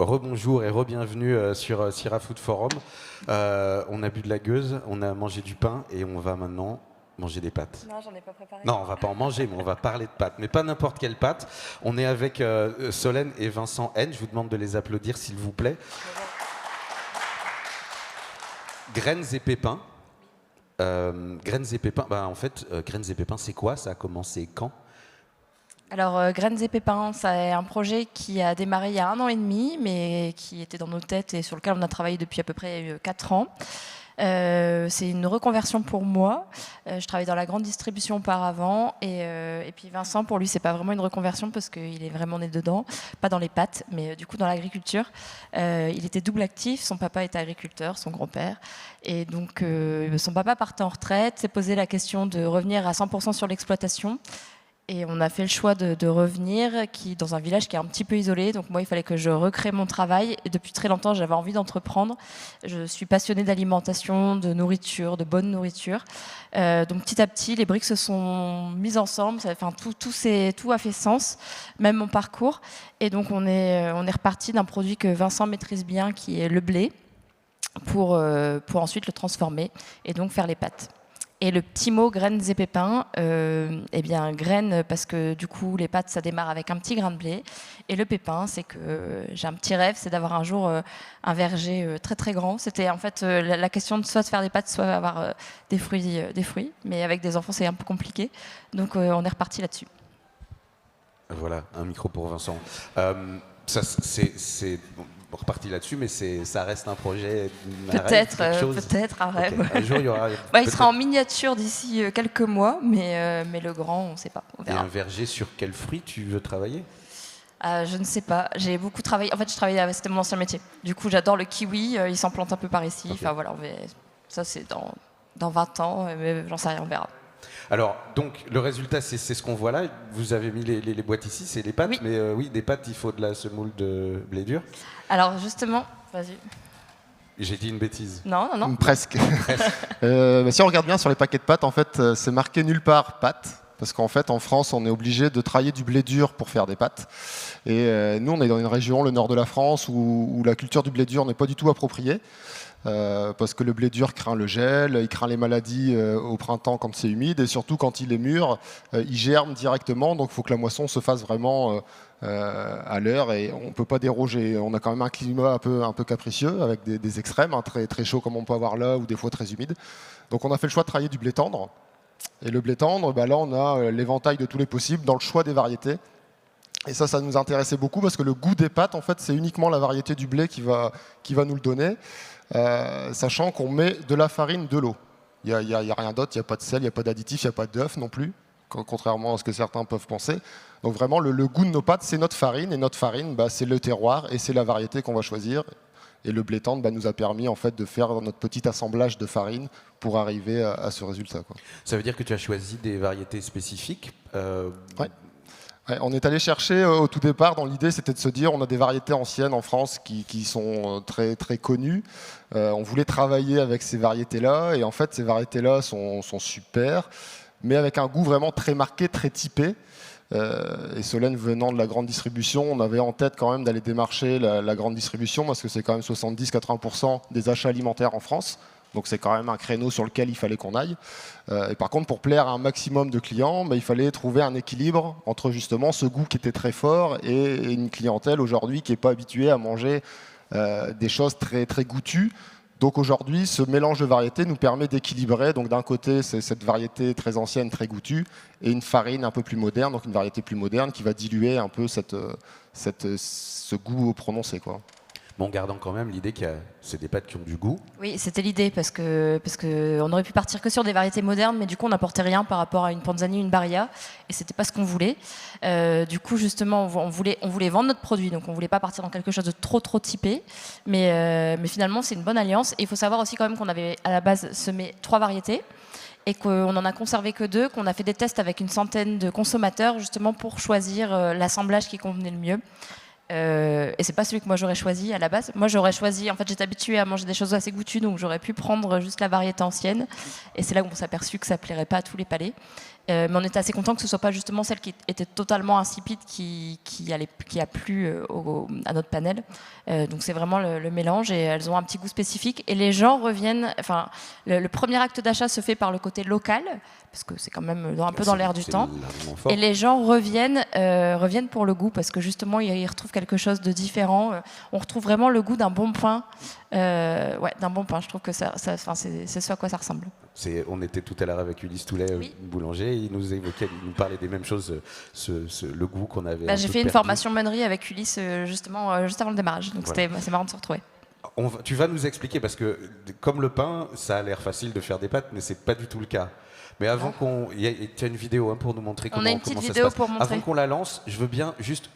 Rebonjour et re-bienvenue sur Sierra Food Forum. On a bu de la gueuse, on a mangé du pain et on va maintenant manger des pâtes. Non, j'en ai pas préparé. Non, on va pas en manger, mais on va parler de pâtes. Mais pas n'importe quelle pâte. On est avec Solène et Vincent N. Je vous demande de les applaudir, s'il vous plaît. Graines et pépins. Graines et pépins, Graines et pépins, c'est quoi? Ça a commencé quand? Alors, Graines et Pépins, c'est un projet qui a démarré il y a 1 an et demi, mais qui était dans nos têtes et sur lequel on a travaillé depuis à peu près 4 ans. C'est une reconversion pour moi. Je travaillais dans la grande distribution auparavant et puis Vincent, pour lui, c'est pas vraiment une reconversion parce qu'il est vraiment né dedans, pas dans les pâtes, mais du coup dans l'agriculture. Il était double actif, son papa était agriculteur, son grand-père, et donc son papa partait en retraite, s'est posé la question de revenir à 100% sur l'exploitation. Et on a fait le choix de revenir dans un village qui est un petit peu isolé. Donc moi, il fallait que je recrée mon travail. Et depuis très longtemps, j'avais envie d'entreprendre. Je suis passionnée d'alimentation, de nourriture, de bonne nourriture. Donc petit à petit, les briques se sont mises ensemble. Tout a fait sens, même mon parcours. Et donc on est reparti d'un produit que Vincent maîtrise bien, qui est le blé, pour ensuite le transformer et donc faire les pâtes. Et le petit mot graines et pépins, graines parce que du coup les pâtes ça démarre avec un petit grain de blé, et le pépin c'est que j'ai un petit rêve, c'est d'avoir un jour un verger très très grand. C'était en fait la question de soit de faire des pâtes, soit avoir des fruits, mais avec des enfants c'est un peu compliqué, donc on est reparti là-dessus. Voilà, un micro pour Vincent. C'est reparti là-dessus, mais ça reste un projet, peut-être un rêve. Okay. Un jour, il y aura. Il sera en miniature d'ici quelques mois, mais le grand, on ne sait pas. On verra. Et un verger, sur quel fruit tu veux travailler? Je ne sais pas. J'ai beaucoup travaillé. En fait, c'était mon ancien métier. Du coup, j'adore le kiwi. Il s'en plante un peu par ici. Okay. Enfin voilà, ça c'est dans 20 ans, mais j'en sais rien, on verra. Alors, donc, le résultat, c'est ce qu'on voit là. Vous avez mis les boîtes ici, c'est les pâtes. Oui. Mais oui, des pâtes, il faut de la semoule de blé dur. Alors, justement, vas-y. J'ai dit une bêtise. Non. Presque. Si on regarde bien sur les paquets de pâtes, en fait, c'est marqué nulle part pâtes. Parce qu'en fait, en France, on est obligé de travailler du blé dur pour faire des pâtes. Et nous, on est dans une région, le nord de la France, où la culture du blé dur n'est pas du tout appropriée. Parce que le blé dur craint le gel, il craint les maladies au printemps quand c'est humide, et surtout quand il est mûr, il germe directement, donc il faut que la moisson se fasse vraiment à l'heure, et on ne peut pas déroger. On a quand même un climat un peu capricieux, avec des extrêmes, très, très chauds comme on peut avoir là, ou des fois très humides. Donc on a fait le choix de travailler du blé tendre, et le blé tendre, là on a l'éventail de tous les possibles dans le choix des variétés. Et ça nous intéressait beaucoup, parce que le goût des pâtes, en fait, c'est uniquement la variété du blé qui va nous le donner. Sachant qu'on met de la farine, de l'eau. Il n'y a rien d'autre, il n'y a pas de sel, il n'y a pas d'additif, il n'y a pas d'œuf non plus, contrairement à ce que certains peuvent penser. Donc vraiment, le goût de nos pâtes, c'est notre farine, et notre farine, c'est le terroir, et c'est la variété qu'on va choisir. Et le blé tendre nous a permis en fait, de faire notre petit assemblage de farine pour arriver à ce résultat, quoi. Ça veut dire que tu as choisi des variétés spécifiques Ouais, on est allé chercher au tout départ, dans l'idée c'était de se dire on a des variétés anciennes en France qui sont très, très connues. On voulait travailler avec ces variétés-là, et en fait ces variétés-là sont super, mais avec un goût vraiment très marqué, très typé. Et Solène venant de la grande distribution, on avait en tête quand même d'aller démarcher la grande distribution, parce que c'est quand même 70-80% des achats alimentaires en France. Donc c'est quand même un créneau sur lequel il fallait qu'on aille. Et par contre, pour plaire à un maximum de clients, il fallait trouver un équilibre entre justement ce goût qui était très fort et une clientèle aujourd'hui qui n'est pas habituée à manger des choses très, très goûtues. Donc aujourd'hui, ce mélange de variétés nous permet d'équilibrer. Donc d'un côté, c'est cette variété très ancienne, très goûtue, et une farine un peu plus moderne, donc une variété plus moderne qui va diluer un peu ce goût prononcé, quoi. En gardant quand même l'idée que c'est des pâtes qui ont du goût. Oui, c'était l'idée, parce que on aurait pu partir que sur des variétés modernes, mais du coup on n'apportait rien par rapport à une Panzani, une Barilla, et c'était pas ce qu'on voulait. Du coup justement on voulait vendre notre produit, donc on voulait pas partir dans quelque chose de trop typé, mais finalement c'est une bonne alliance. Et il faut savoir aussi quand même qu'on avait à la base semé 3 variétés, et qu'on n'en a conservé que 2, qu'on a fait des tests avec une centaine de consommateurs justement pour choisir l'assemblage qui convenait le mieux. Et c'est pas celui que moi j'aurais choisi à la base. Moi j'aurais choisi, en fait j'étais habituée à manger des choses assez goûtues, donc j'aurais pu prendre juste la variété ancienne, et c'est là où on s'est aperçu que ça plairait pas à tous les palais. Mais on était assez content que ce soit pas justement celle qui était totalement insipide qui a plu à notre panel. Donc c'est vraiment le mélange et elles ont un petit goût spécifique. Et les gens reviennent, enfin le premier acte d'achat se fait par le côté local, parce que c'est quand même un peu dans l'air du temps. Et les gens reviennent pour le goût, parce que justement ils retrouvent quelque chose de différent. On retrouve vraiment le goût d'un bon pain. D'un bon pain, je trouve que c'est ce à quoi ça ressemble. On était tout à l'heure avec Ulysse Toulet, boulanger, il nous évoquait, il nous parlait des mêmes choses, le goût qu'on avait. J'ai fait une formation meunerie avec Ulysse justement juste avant le démarrage, donc c'est marrant de se retrouver. Tu vas nous expliquer, parce que comme le pain, ça a l'air facile de faire des pâtes, mais c'est pas du tout le cas. Mais avant tu as une vidéo pour nous montrer comment ça se passe. On a une petite vidéo pour montrer. Avant qu'on la lance, je veux bien juste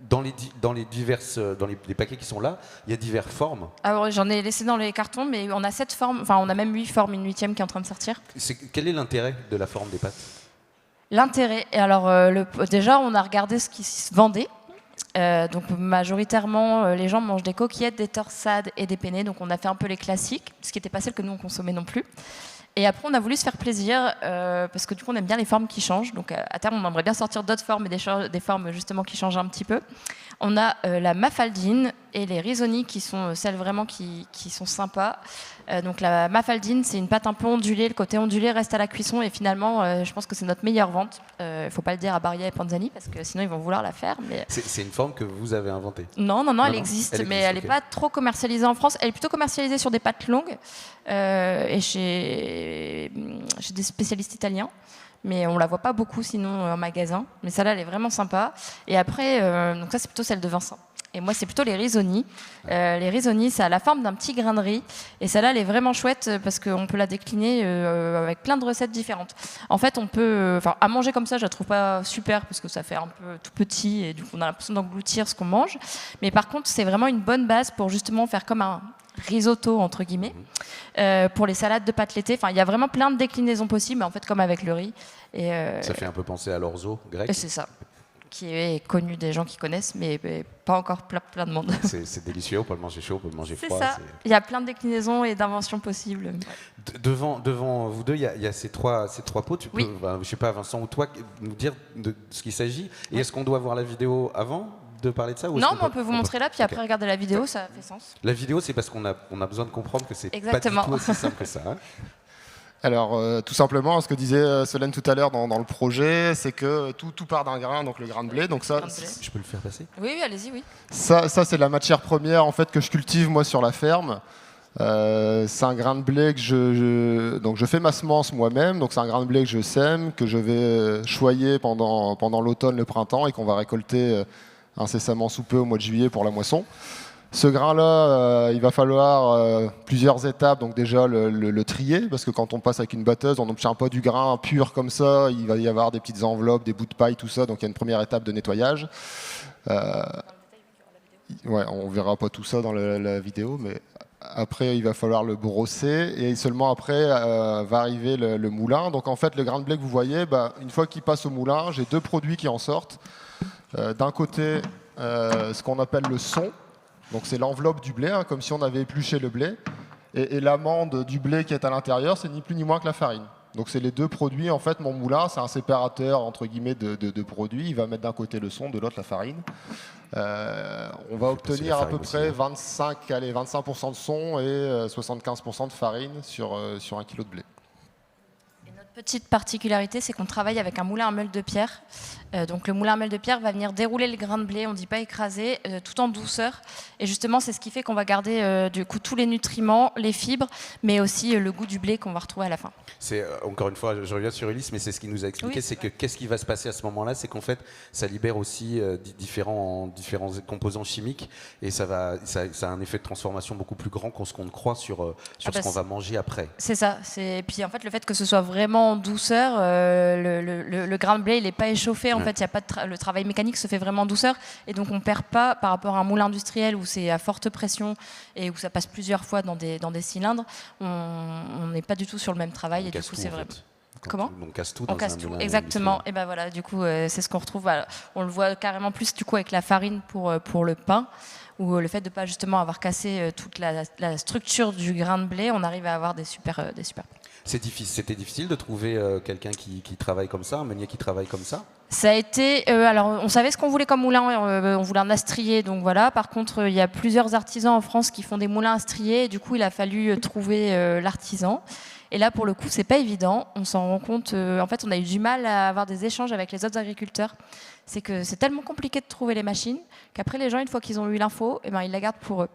dans les paquets qui sont là, il y a diverses formes. Alors j'en ai laissé dans les cartons, mais on a 7 formes, enfin on a même 8 formes, une 8e qui est en train de sortir. Quel est l'intérêt de la forme des pâtes? L'intérêt, alors déjà on a regardé ce qui se vendait. Donc majoritairement les gens mangent des coquillettes, des torsades et des penne, donc on a fait un peu les classiques, ce qui n'était pas celle que nous on consommait non plus. Et après on a voulu se faire plaisir parce que du coup on aime bien les formes qui changent, donc à terme on aimerait bien sortir d'autres formes et des formes justement qui changent un petit peu. On a la mafaldine et les risoni qui sont celles vraiment qui sont sympas. Donc la mafaldine, c'est une pâte un peu ondulée, le côté ondulé reste à la cuisson et finalement je pense que c'est notre meilleure vente. Il faut pas le dire à Baria et Panzani parce que sinon ils vont vouloir la faire. Mais... C'est une forme que vous avez inventée? Non, elle existe, mais elle n'est pas trop commercialisée en France. Elle est plutôt commercialisée sur des pâtes longues et chez des spécialistes italiens. Mais on la voit pas beaucoup sinon en magasin. Mais celle-là, elle est vraiment sympa. Et après, donc ça c'est plutôt celle de Vincent. Et moi, c'est plutôt les risoni. Les risoni, ça a la forme d'un petit grain de riz. Et celle-là, elle est vraiment chouette parce qu'on peut la décliner avec plein de recettes différentes. En fait, on peut... à manger comme ça, je la trouve pas super parce que ça fait un peu tout petit et du coup, on a l'impression d'engloutir ce qu'on mange. Mais par contre, c'est vraiment une bonne base pour justement faire comme un risotto, entre guillemets, pour les salades de pâtes l'été. Enfin, il y a vraiment plein de déclinaisons possibles, en fait, comme avec le riz. Et, ça fait un peu penser à l'orzo grec. C'est ça. Qui est connu des gens qui connaissent, mais pas encore plein de monde. C'est délicieux, on peut le manger chaud, on peut le manger froid. C'est ça, il y a plein de déclinaisons et d'inventions possibles. Devant vous deux, il y a ces trois pots. Tu peux, je sais pas, Vincent ou toi, nous dire de ce qu'il s'agit. Et est-ce qu'on doit voir la vidéo avant de parler de ça ou Non, mais on peut vous montrer là, puis après regarder la vidéo, ça fait sens. La vidéo, c'est parce qu'on a besoin de comprendre que c'est pas du tout aussi simple que ça. Alors, tout simplement, ce que disait Solène tout à l'heure dans le projet, c'est que tout part d'un grain, donc le grain de blé. Donc ça, je peux le faire passer? Oui, allez-y, oui. Ça c'est la matière première en fait que je cultive moi sur la ferme. C'est un grain de blé que donc je fais ma semence moi-même. Donc c'est un grain de blé que je sème, que je vais choyer pendant l'automne, le printemps et qu'on va récolter incessamment sous peu au mois de juillet pour la moisson. Ce grain-là, il va falloir plusieurs étapes. Donc déjà le trier, parce que quand on passe avec une batteuse, on n'obtient pas du grain pur comme ça. Il va y avoir des petites enveloppes, des bouts de paille, tout ça. Donc il y a une première étape de nettoyage. On verra pas tout ça dans la vidéo, mais après il va falloir le brosser et seulement après va arriver le moulin. Donc en fait le grain de blé que vous voyez, une fois qu'il passe au moulin, j'ai deux produits qui en sortent. D'un côté, ce qu'on appelle le son. Donc c'est l'enveloppe du blé, comme si on avait épluché le blé. Et l'amande du blé qui est à l'intérieur, c'est ni plus ni moins que la farine. Donc c'est les deux produits. En fait, mon moulin, c'est un séparateur entre guillemets de produits. Il va mettre d'un côté le son, de l'autre la farine. On va obtenir à peu près 25% de son et 75% de farine sur 1 kg de blé. Petite particularité, c'est qu'on travaille avec un moulin à meule de pierre. Donc le moulin à meule de pierre va venir dérouler le grain de blé, on ne dit pas écraser, tout en douceur. Et justement, c'est ce qui fait qu'on va garder du coup tous les nutriments, les fibres, mais aussi le goût du blé qu'on va retrouver à la fin. C'est encore une fois, je reviens sur Ulysse, mais c'est ce qu'il nous a expliqué, c'est que qu'est-ce qui va se passer à ce moment-là, c'est qu'en fait, ça libère aussi différents composants chimiques et ça a un effet de transformation beaucoup plus grand qu'on ce qu'on croit sur ce qu'on va manger après. C'est ça. Et puis en fait, le fait que ce soit vraiment en douceur, le grain de blé, il n'est pas échauffé. En fait, y a pas le travail mécanique se fait vraiment en douceur, et donc on ne perd pas par rapport à un moulin industriel où c'est à forte pression et où ça passe plusieurs fois dans des cylindres. On n'est pas du tout sur le même travail et du coup c'est vrai. Comment ? On casse tout On dans casse un tout, moulin exactement. industriel. Et ben voilà, du coup, c'est ce qu'on retrouve. Voilà. On le voit carrément plus du coup avec la farine pour le pain, où le fait de pas justement avoir cassé toute la structure du grain de blé, on arrive à avoir des super. C'était difficile de trouver quelqu'un qui travaille comme ça, un meunier qui travaille comme ça. Ça a été. Alors, on savait ce qu'on voulait comme moulin. On voulait un astrier, donc voilà. Par contre, il y a plusieurs artisans en France qui font des moulins astriers. Et du coup, il a fallu trouver l'artisan. Et là, pour le coup, c'est pas évident. On s'en rend compte. En fait, on a eu du mal à avoir des échanges avec les autres agriculteurs. C'est que c'est tellement compliqué de trouver les machines qu'après, les gens, une fois qu'ils ont eu l'info, eh ben, ils la gardent pour eux.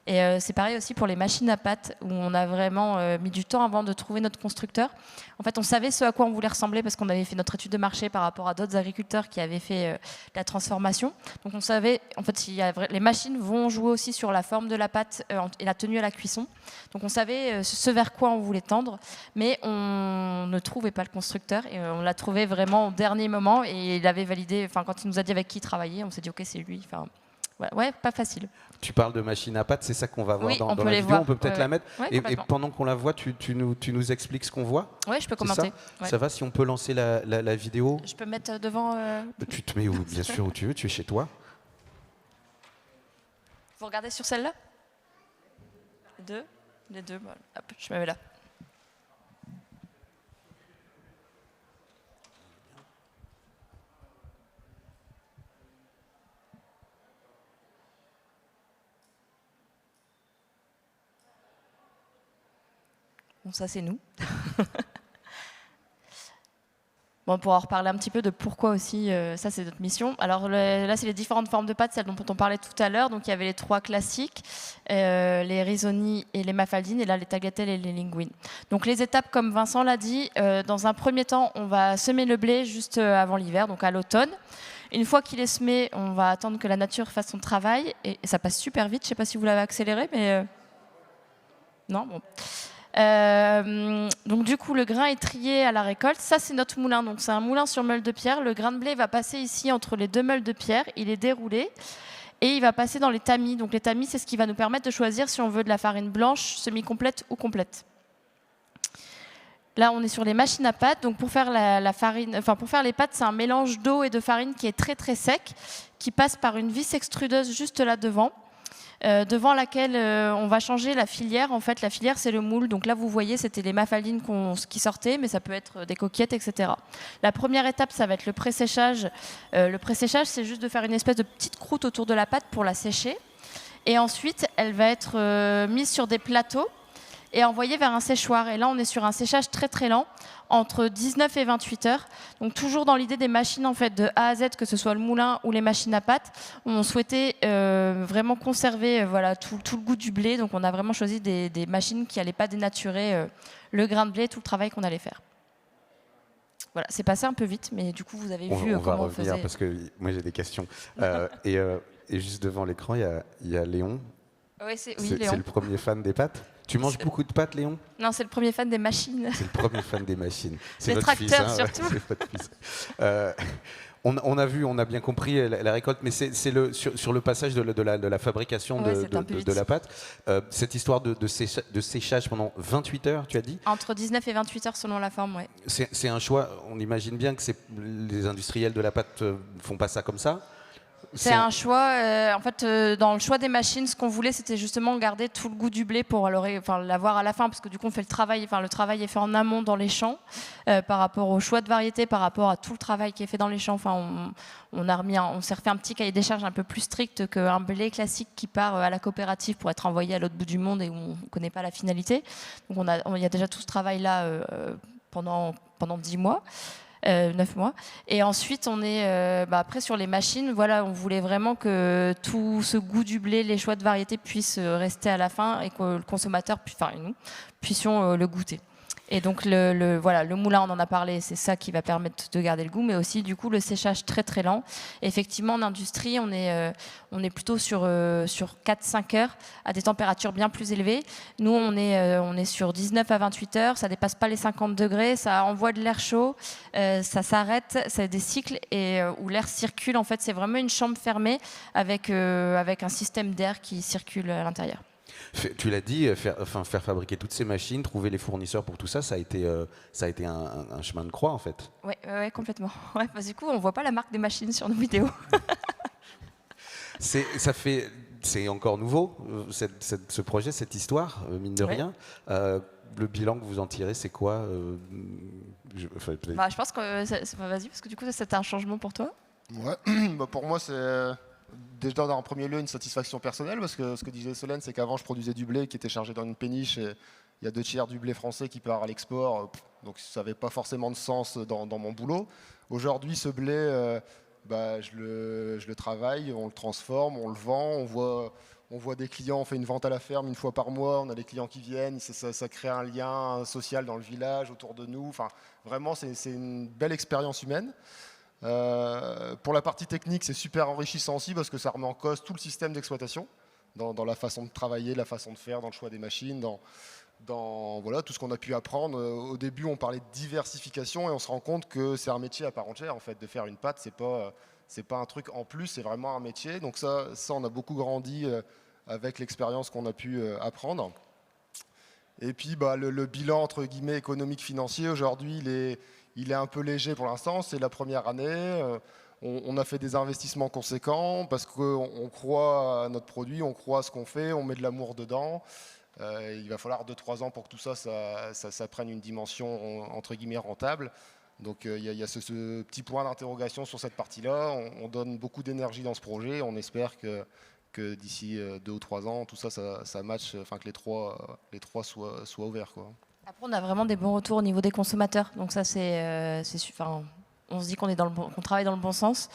Et c'est pareil aussi pour les machines à pâte, où on a vraiment mis du temps avant de trouver notre constructeur. En fait, on savait ce à quoi on voulait ressembler parce qu'on avait fait notre étude de marché par rapport à d'autres agriculteurs qui avaient fait la transformation. Donc on savait, en fait, les machines vont jouer aussi sur la forme de la pâte et la tenue à la cuisson. Donc on savait ce vers quoi on voulait tendre, mais on ne trouvait pas le constructeur. Et on l'a trouvé vraiment au dernier moment et il avait validé, enfin quand il nous a dit avec qui il travaillait, on s'est dit ok, c'est lui. Enfin, ouais, pas facile. Tu parles de machine à pâte, c'est ça qu'on va voir Oui, dans on peut la les vidéo. voir. On peut peut-être la mettre. Ouais, et complètement. pendant qu'on la voit, tu nous expliques ce qu'on voit. Oui, je peux C'est commenter. ça, ça va si on peut lancer la vidéo. Je peux me mettre devant. Tu te mets où, bien sûr, où tu veux. Tu es chez toi. Vous regardez sur celle-là ? Les deux. Voilà. Hop, je me mets là. Bon, ça c'est nous. Bon, pour en reparler un petit peu de pourquoi aussi, ça c'est notre mission. Alors là, c'est les différentes formes de pâtes, celles dont on parlait tout à l'heure. Donc il y avait les trois classiques, les risoni et les mafaldines, et là les tagliatelles et les linguines. Donc les étapes, comme Vincent l'a dit, dans un premier temps, on va semer le blé juste avant l'hiver, donc à l'automne. Une fois qu'il est semé, on va attendre que la nature fasse son travail, et ça passe super vite. Je ne sais pas si vous l'avez accéléré, mais non, bon. Donc du coup le grain est trié à la récolte. Ça c'est notre moulin, donc c'est un moulin sur meule de pierre. Le grain de blé va passer ici entre les deux meules de pierre, il est déroulé et il va passer dans les tamis. Donc les tamis, c'est ce qui va nous permettre de choisir si on veut de la farine blanche, semi-complète ou complète. Là on est sur les machines à pâte. Donc pour faire la farine, enfin pour faire les pâtes, c'est un mélange d'eau et de farine qui est très très sec, qui passe par une vis extrudeuse juste là devant. Devant laquelle on va changer la filière. En fait, la filière, c'est le moule. Donc là, vous voyez, c'était les mafaldines qui sortaient, mais ça peut être des coquillettes, etc. La première étape, ça va être le pré-séchage. Le pré-séchage, c'est juste de faire une espèce de petite croûte autour de la pâte pour la sécher. Et ensuite, elle va être mise sur des plateaux et envoyée vers un séchoir. Et là, on est sur un séchage très très lent, entre 19 et 28 heures. Donc toujours dans l'idée des machines en fait, de A à Z, que ce soit le moulin ou les machines à pâte, on souhaitait vraiment conserver voilà, tout le goût du blé. Donc on a vraiment choisi des machines qui n'allaient pas dénaturer le grain de blé, tout le travail qu'on allait faire. Voilà, c'est passé un peu vite, mais du coup vous avez vu on va comment on revenir faisait. parce que moi j'ai des questions. Et juste devant l'écran, il y a Léon. Oui, C'est Léon. le premier fan des pâtes. Tu manges beaucoup de pâtes, Léon? Non, c'est le premier fan des machines. C'est le premier fan des machines. C'est Des votre tracteurs, fils, hein, surtout. c'est votre fils. On a vu, on a bien compris la récolte, mais c'est sur le passage de la fabrication de la pâte, cette histoire de séchage pendant 28 heures, tu as dit? Entre 19 et 28 heures selon la forme, oui. C'est un choix, on imagine bien que les industriels de la pâte ne font pas ça comme ça. C'est un choix. En fait, dans le choix des machines, ce qu'on voulait, c'était justement garder tout le goût du blé pour l'avoir à la fin, parce que du coup, on fait le travail. Enfin, le travail est fait en amont dans les champs, par rapport au choix de variété, par rapport à tout le travail qui est fait dans les champs. Enfin, on s'est refait un petit cahier des charges un peu plus strict qu'un blé classique qui part à la coopérative pour être envoyé à l'autre bout du monde et où on ne connaît pas la finalité. Donc, il y a déjà tout ce travail-là pendant 10 mois. 9 mois. Et ensuite, on est après sur les machines. Voilà, on voulait vraiment que tout ce goût du blé, les choix de variété puissent rester à la fin et que le consommateur, et nous, puissions le goûter. Et donc le moulin, on en a parlé, c'est ça qui va permettre de garder le goût, mais aussi du coup le séchage très très lent. Et effectivement, en industrie, on est plutôt sur 4-5 heures à des températures bien plus élevées. Nous, on est sur 19 à 28 heures, ça dépasse pas les 50 degrés, ça envoie de l'air chaud, ça s'arrête, c'est des cycles où l'air circule. En fait, c'est vraiment une chambre fermée avec un système d'air qui circule à l'intérieur. Tu l'as dit, faire fabriquer toutes ces machines, trouver les fournisseurs pour tout ça, ça a été un chemin de croix en fait. Ouais, complètement. Ouais, parce que du coup, on voit pas la marque des machines sur nos vidéos. C'est encore nouveau, ce projet, cette histoire, mine de rien. Le bilan que vous en tirez, c'est quoi je pense que... Vas-y, parce que du coup, c'était un changement pour toi. Ouais. Pour moi, c'est déjà dans un premier lieu une satisfaction personnelle, parce que ce que disait Solène, c'est qu'avant, je produisais du blé qui était chargé dans une péniche, et il y a 2/3 du blé français qui part à l'export, donc ça n'avait pas forcément de sens dans mon boulot. Aujourd'hui, ce blé... je le travaille, on le transforme, on le vend, on voit des clients, on fait une vente à la ferme une fois par mois, on a des clients qui viennent, ça crée un lien social dans le village, autour de nous. Enfin, vraiment, c'est une belle expérience humaine. Pour la partie technique, c'est super enrichissant aussi parce que ça remet en cause tout le système d'exploitation, dans la façon de travailler, la façon de faire, dans le choix des machines, dans voilà, tout ce qu'on a pu apprendre. Au début, on parlait de diversification et on se rend compte que c'est un métier à part entière. En fait, de faire une pâte, c'est pas un truc en plus, c'est vraiment un métier. Donc ça on a beaucoup grandi avec l'expérience qu'on a pu apprendre. Et puis, le bilan entre guillemets économique financier aujourd'hui, il est un peu léger pour l'instant. C'est la première année. On a fait des investissements conséquents parce qu'on croit à notre produit, on croit à ce qu'on fait, on met de l'amour dedans. Il va falloir 2-3 ans pour que tout ça prenne une dimension entre guillemets rentable. Donc il y a ce petit point d'interrogation sur cette partie-là. On donne beaucoup d'énergie dans ce projet. On espère que d'ici 2 ou 3 ans, tout ça match, enfin que les trois soient ouverts, quoi. Après, on a vraiment des bons retours au niveau des consommateurs. Donc ça, on se dit qu'on travaille dans le bon sens.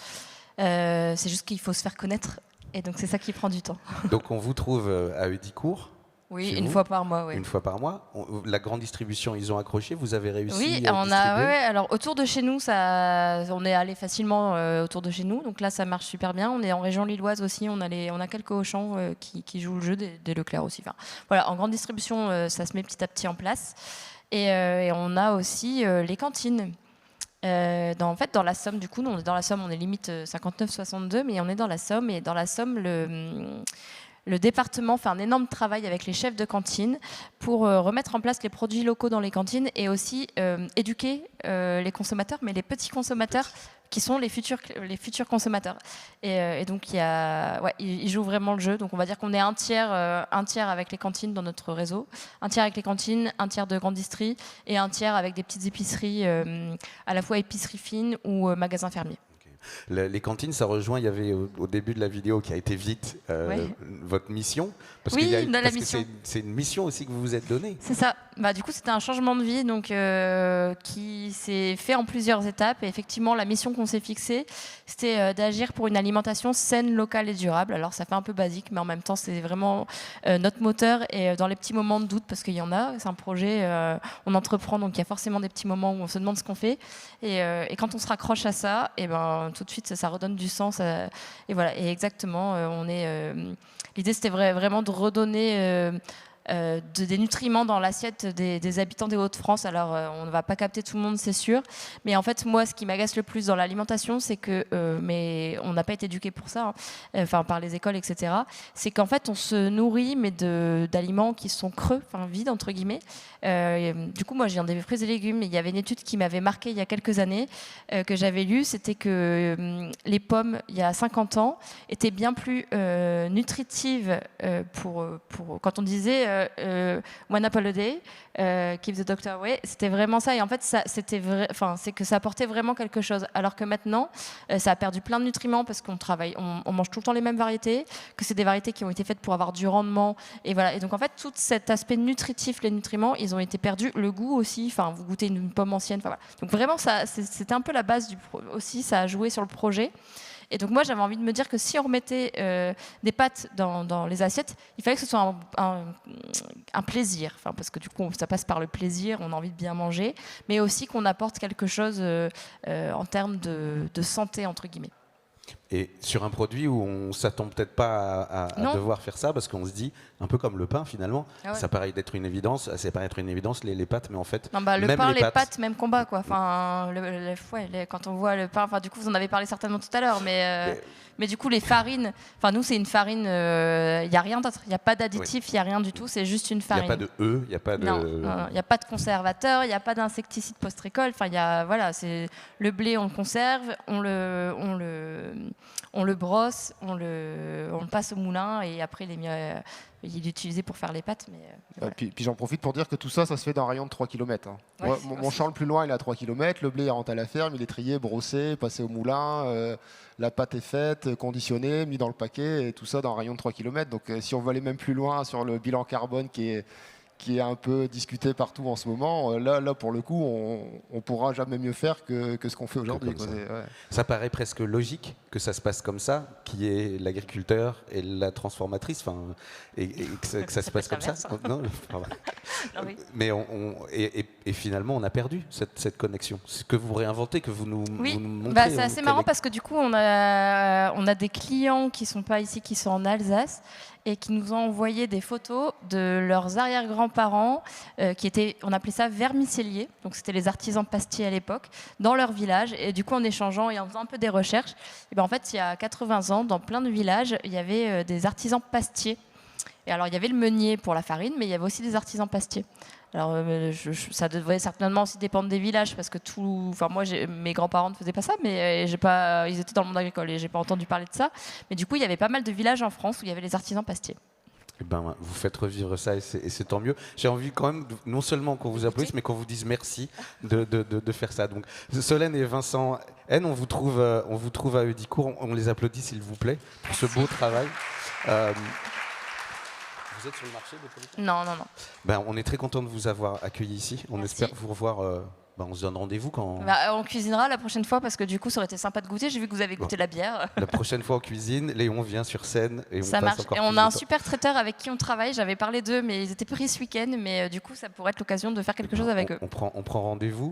C'est juste qu'il faut se faire connaître. Et donc c'est ça qui prend du temps. Donc on vous trouve à Heudicourt. Oui, une fois par mois. Oui. Une fois par mois. La grande distribution, ils ont accroché. Vous avez réussi à distribuer. Alors autour de chez nous, on est allé facilement autour de chez nous. Donc là, ça marche super bien. On est en région lilloise aussi. On a quelques Auchan qui jouent le jeu, des Leclerc aussi. Enfin, voilà, en grande distribution, ça se met petit à petit en place. Et on a aussi les cantines. En fait, dans la Somme, du coup, nous, on est dans la Somme, on est limite 59-62, mais on est dans la Somme. Et dans la Somme, le département fait un énorme travail avec les chefs de cantine pour remettre en place les produits locaux dans les cantines et aussi éduquer les consommateurs, mais les petits consommateurs qui sont les futurs consommateurs. Et donc, ils jouent vraiment le jeu. Donc, on va dire qu'on est un tiers avec les cantines dans notre réseau, un tiers avec les cantines, un tiers de grande distrie et un tiers avec des petites épiceries, à la fois épiceries fines ou magasins fermiers. Les cantines, ça rejoint, il y avait au début de la vidéo qui a été vite votre mission. Parce c'est une mission aussi que vous vous êtes donnée. C'est ça. Du coup, c'était un changement de vie qui s'est fait en plusieurs étapes. Et effectivement, la mission qu'on s'est fixée, c'était d'agir pour une alimentation saine, locale et durable. Alors, ça fait un peu basique, mais en même temps, c'est vraiment notre moteur. Et dans les petits moments de doute, parce qu'il y en a, c'est un projet, on entreprend, donc il y a forcément des petits moments où on se demande ce qu'on fait. Et quand on se raccroche à ça, tout de suite, ça redonne du sens. Et voilà. Et exactement, l'idée, c'était vraiment de redonner des nutriments dans l'assiette des habitants des Hauts-de-France. Alors, on ne va pas capter tout le monde, c'est sûr. Mais en fait, moi, ce qui m'agace le plus dans l'alimentation, c'est que, mais on n'a pas été éduqué pour ça, par les écoles, etc. C'est qu'en fait, on se nourrit, mais d'aliments qui sont creux, vides, entre guillemets. Du coup, moi, je viens des fruits et légumes. Il y avait une étude qui m'avait marqué il y a quelques années, que j'avais lue. C'était que les pommes, il y a 50 ans, étaient bien plus nutritives pour quand on disait One apple a day, keep the doctor away. C'était vraiment ça. Et en fait, c'est que ça apportait vraiment quelque chose. Alors que maintenant, ça a perdu plein de nutriments parce qu'on mange tout le temps les mêmes variétés, que c'est des variétés qui ont été faites pour avoir du rendement. Et voilà. Et donc, en fait, tout cet aspect nutritif, les nutriments, ils ont été perdus. Le goût aussi. Vous goûtez une pomme ancienne. Voilà. Donc, vraiment, c'était un peu la base aussi. Ça a joué sur le projet. Et donc moi, j'avais envie de me dire que si on remettait des pâtes dans les assiettes, il fallait que ce soit un plaisir. Parce que du coup, ça passe par le plaisir, on a envie de bien manger, mais aussi qu'on apporte quelque chose en termes de santé, entre guillemets. Et sur un produit où on s'attend peut-être pas à devoir faire ça, parce qu'on se dit, un peu comme le pain finalement, ça paraît d'être une évidence, c'est paraît être une évidence les pâtes, mais en fait, non, le pain, les pâtes, même combat quoi. Enfin, quand on voit le pain, enfin du coup vous en avez parlé certainement tout à l'heure, mais du coup les farines, enfin nous c'est une farine, il y a rien d'autre, il y a pas d'additif, il y a rien du tout, c'est juste une farine. Il y a pas de il y a pas de il y a pas de conservateur, il y a pas d'insecticide post-récolte. Enfin c'est le blé, on le conserve, on le brosse, on le passe au moulin et après il est utilisé pour faire les pâtes. Puis j'en profite pour dire que tout ça se fait dans un rayon de 3 km. Mon champ le plus loin, il est à 3 km. Le blé il rentre à la ferme, il est trié, brossé, passé au moulin. La pâte est faite, conditionnée, mise dans le paquet, et tout ça dans un rayon de 3 km. Donc si on veut aller même plus loin sur le bilan carbone qui est un peu discuté partout en ce moment, là pour le coup, on pourra jamais mieux faire que ce qu'on fait aujourd'hui. Ça paraît presque logique que ça se passe comme ça, qui est l'agriculteur et la transformatrice, et que ça se passe comme ça. Non, mais et finalement, on a perdu cette connexion. Ce que vous réinventez, que vous nous montrez. C'est assez marrant parce que du coup, on a des clients qui sont pas ici, qui sont en Alsace, et qui nous ont envoyé des photos de leurs arrière-grands-parents qui étaient, on appelait ça vermicelliers, donc c'était les artisans pastiers à l'époque, dans leur village. Et du coup, en échangeant et en faisant un peu des recherches, et ben en fait, il y a 80 ans, dans plein de villages, il y avait des artisans pastiers. Et alors, il y avait le meunier pour la farine, mais il y avait aussi des artisans pastiers. Alors, ça devrait certainement aussi dépendre des villages, parce que moi, mes grands-parents ne faisaient pas ça, mais ils étaient dans le monde agricole et j'ai pas entendu parler de ça. Mais du coup, il y avait pas mal de villages en France où il y avait les artisans pastiers. Eh ben, vous faites revivre ça et c'est tant mieux. J'ai envie quand même, non seulement qu'on vous applaudisse, mais qu'on vous dise merci de faire ça. Donc, Solène et Vincent N, on vous trouve à Heudicourt. On les applaudit, s'il vous plaît, pour ce beau travail. Vous êtes sur le marché de producteurs ? Non. Ben, on est très content de vous avoir accueillis ici. On espère vous revoir. On se donne rendez-vous quand... on cuisinera la prochaine fois parce que du coup ça aurait été sympa de goûter. J'ai vu que vous avez goûté la bière. La prochaine fois on cuisine, Léon vient sur scène et ça marche. Et on a un super traiteur avec qui on travaille. J'avais parlé d'eux mais ils étaient pris ce week-end. Mais du coup ça pourrait être l'occasion de faire quelque chose avec eux. On prend rendez-vous.